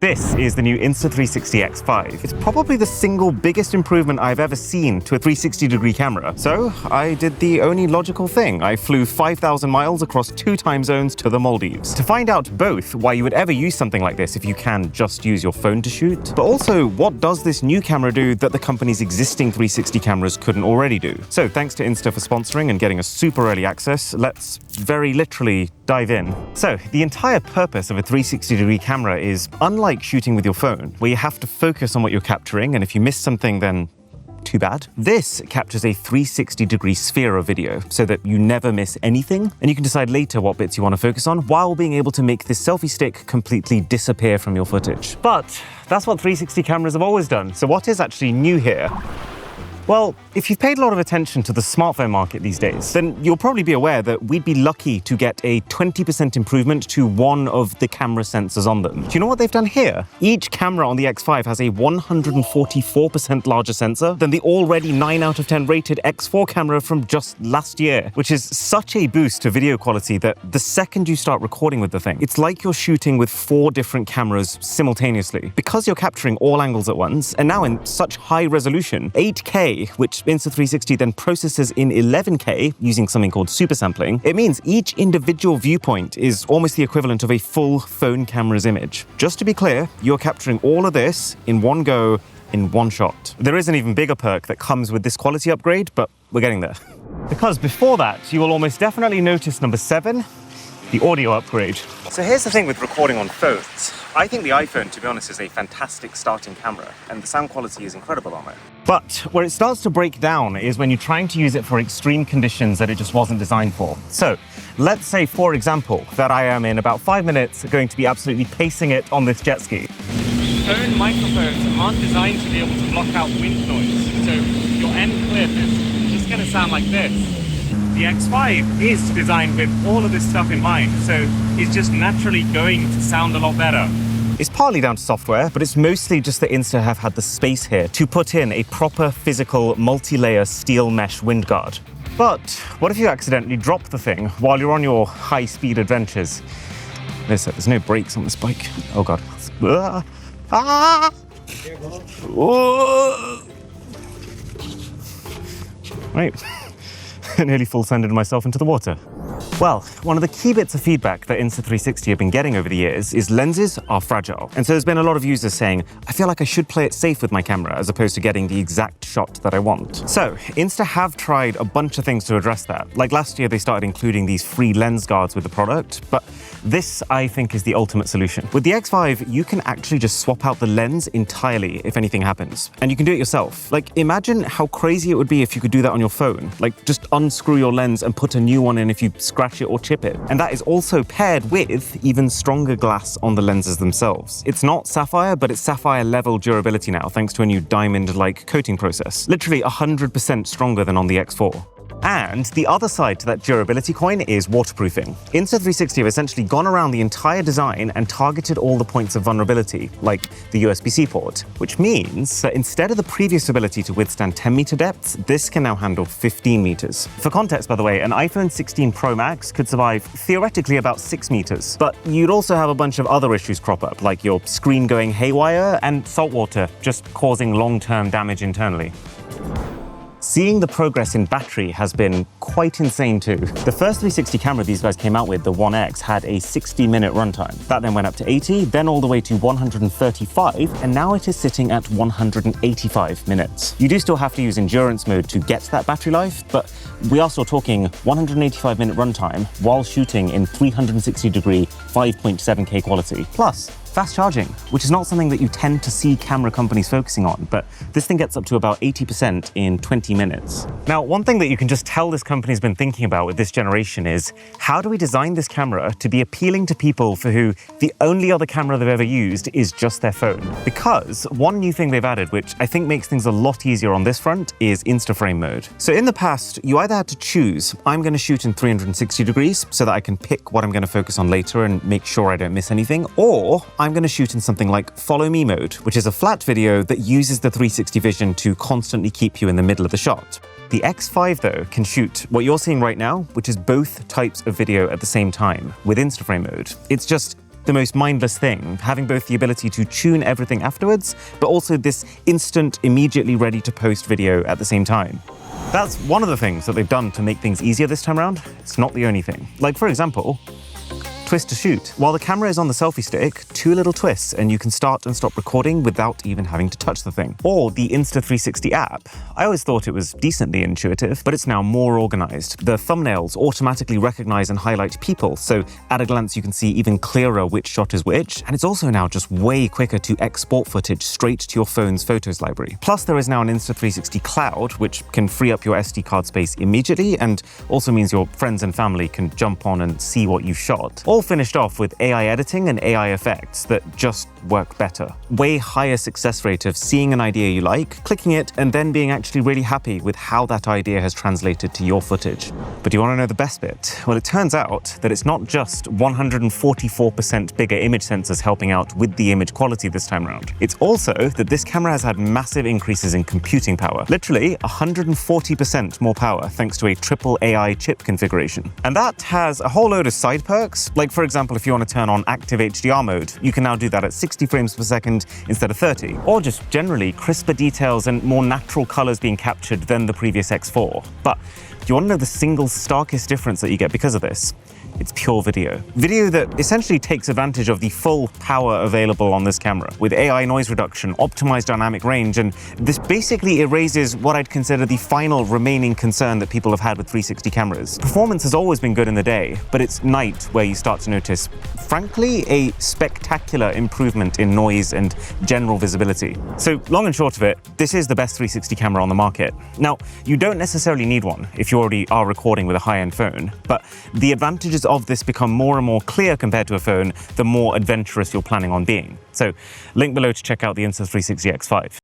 This is the new Insta360 X5. It's probably the single biggest improvement I've ever seen to a 360-degree camera. So I did the only logical thing. I flew 5,000 miles across 2 time zones to the Maldives to find out both why you would ever use something like this if you can just use your phone to shoot, but also what does this new camera do that the company's existing 360 cameras couldn't already do. So thanks to Insta for sponsoring and getting us super early access, let's very literally dive in. So the entire purpose of a 360-degree camera is unlike shooting with your phone, where you have to focus on what you're capturing, and if you miss something, then too bad. This captures a 360-degree sphere of video so that you never miss anything, and you can decide later what bits you want to focus on while being able to make this selfie stick completely disappear from your footage. But that's what 360 cameras have always done. So what is actually new here? Well, if you've paid a lot of attention to the smartphone market these days, then you'll probably be aware that we'd be lucky to get a 20% improvement to one of the camera sensors on them. Do you know what they've done here? Each camera on the X5 has a 144% larger sensor than the already 9 out of 10 rated X4 camera from just last year, which is such a boost to video quality that the second you start recording with the thing, it's like you're shooting with 4 different cameras simultaneously. Because you're capturing all angles at once, and now in such high resolution, 8K, which Insta360 then processes in 11K using something called super sampling, it means each individual viewpoint is almost the equivalent of a full phone camera's image. Just to be clear, you're capturing all of this in one go, in one shot. There is an even bigger perk that comes with this quality upgrade, but we're getting there. Because before that, you will almost definitely notice number 7, the audio upgrade. So here's the thing with recording on phones. I think the iPhone, to be honest, is a fantastic starting camera, and the sound quality is incredible on it. But where it starts to break down is when you're trying to use it for extreme conditions that it just wasn't designed for. So let's say, for example, that I am in about 5 minutes going to be absolutely pacing it on this jet ski. Phone microphones aren't designed to be able to block out wind noise, so your end clip is just going to sound like this. The X5 is designed with all of this stuff in mind, so it's just naturally going to sound a lot better. It's partly down to software, but it's mostly just that Insta have had the space here to put in a proper physical multi-layer steel mesh wind guard. But what if you accidentally drop the thing while you're on your high-speed adventures? There's no brakes on this bike. Oh god. Right. I nearly full-sended myself into the water. Well, one of the key bits of feedback that Insta360 have been getting over the years is lenses are fragile. And so there's been a lot of users saying, I feel like I should play it safe with my camera as opposed to getting the exact shot that I want. So Insta have tried a bunch of things to address that. Like last year, they started including these free lens guards with the product, but this, I think, is the ultimate solution. With the X5, you can actually just swap out the lens entirely if anything happens. And you can do it yourself. Like, imagine how crazy it would be if you could do that on your phone. Like, just unscrew your lens and put a new one in if you scratch it or chip it. And that is also paired with even stronger glass on the lenses themselves. It's not sapphire, but it's sapphire level durability now, thanks to a new diamond-like coating process. Literally 100% stronger than on the X4. And the other side to that durability coin is waterproofing. Insta360 have essentially gone around the entire design and targeted all the points of vulnerability, like the USB-C port, which means that instead of the previous ability to withstand 10-meter depths, this can now handle 15 meters. For context, by the way, an iPhone 16 Pro Max could survive theoretically about 6 meters, but you'd also have a bunch of other issues crop up, like your screen going haywire and saltwater just causing long-term damage internally. Seeing the progress in battery has been quite insane too. The first 360 camera these guys came out with, the One X, had a 60-minute runtime. That then went up to 80, then all the way to 135, and now it is sitting at 185 minutes. You do still have to use endurance mode to get that battery life, but we are still talking 185-minute runtime while shooting in 360-degree 5.7K quality. Plus, fast charging, which is not something that you tend to see camera companies focusing on, but this thing gets up to about 80% in 20 minutes. Now, one thing that you can just tell this company's been thinking about with this generation is, how do we design this camera to be appealing to people for who the only other camera they've ever used is just their phone? Because one new thing they've added, which I think makes things a lot easier on this front, is InstaFrame Mode. So in the past, you either had to choose, I'm going to shoot in 360 degrees so that I can pick what I'm going to focus on later and make sure I don't miss anything, or I'm going to shoot in something like Follow Me Mode, which is a flat video that uses the 360 vision to constantly keep you in the middle of the shot. The X5, though, can shoot what you're seeing right now, which is both types of video at the same time with InstaFrame Mode. It's just the most mindless thing, having both the ability to tune everything afterwards, but also this instant, immediately ready to post video at the same time. That's one of the things that they've done to make things easier this time around. It's not the only thing. Like, for example, twist to shoot. While the camera is on the selfie stick, 2 little twists and you can start and stop recording without even having to touch the thing. Or the Insta360 app. I always thought it was decently intuitive, but it's now more organized. The thumbnails automatically recognize and highlight people, so at a glance you can see even clearer which shot is which, and it's also now just way quicker to export footage straight to your phone's photos library. Plus there is now an Insta360 cloud, which can free up your SD card space immediately and also means your friends and family can jump on and see what you shot. All finished off with AI editing and AI effects that just work better. Way higher success rate of seeing an idea you like, clicking it, and then being actually really happy with how that idea has translated to your footage. But do you want to know the best bit? Well, it turns out that it's not just 144% bigger image sensors helping out with the image quality this time around. It's also that this camera has had massive increases in computing power. Literally 140% more power thanks to a triple AI chip configuration. And that has a whole load of side perks. Like, for example, if you want to turn on active HDR mode, you can now do that at 60 frames per second instead of 30. Or just generally crisper details and more natural colors being captured than the previous X4. But do you want to know the single starkest difference that you get because of this? It's pure video. Video that essentially takes advantage of the full power available on this camera, with AI noise reduction, optimized dynamic range, and this basically erases what I'd consider the final remaining concern that people have had with 360 cameras. Performance has always been good in the day, but it's night where you start to notice, frankly, a spectacular improvement in noise and general visibility. So long and short of it, this is the best 360 camera on the market. Now, you don't necessarily need one if you already are recording with a high-end phone, but the advantages of this become more and more clear compared to a phone the more adventurous you're planning on being. So link below to check out the Insta360 X5.